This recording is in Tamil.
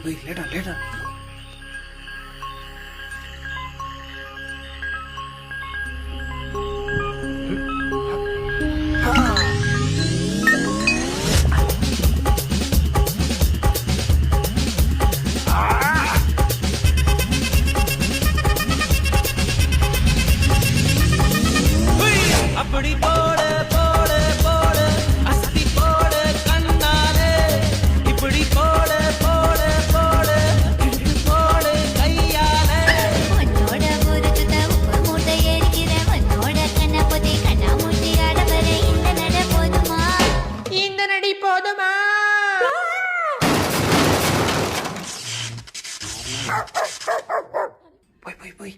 லேட்டா லேட்டா. அப்படி போடு போடு போடு அஸ்தி போடு கண்ணாலே இப்படி போடு போடு போடு இழுத்து போடு கையாலே உன்னோட ஊருக்கு உப்பு மூட்டை ஏறிக்கிற உன்னோட கண்ணப்பொதி கண்ணாமூச்சி ஆடவர இந்த நட போதுமா இந்த நடி போதுமா? போய் போய் போய்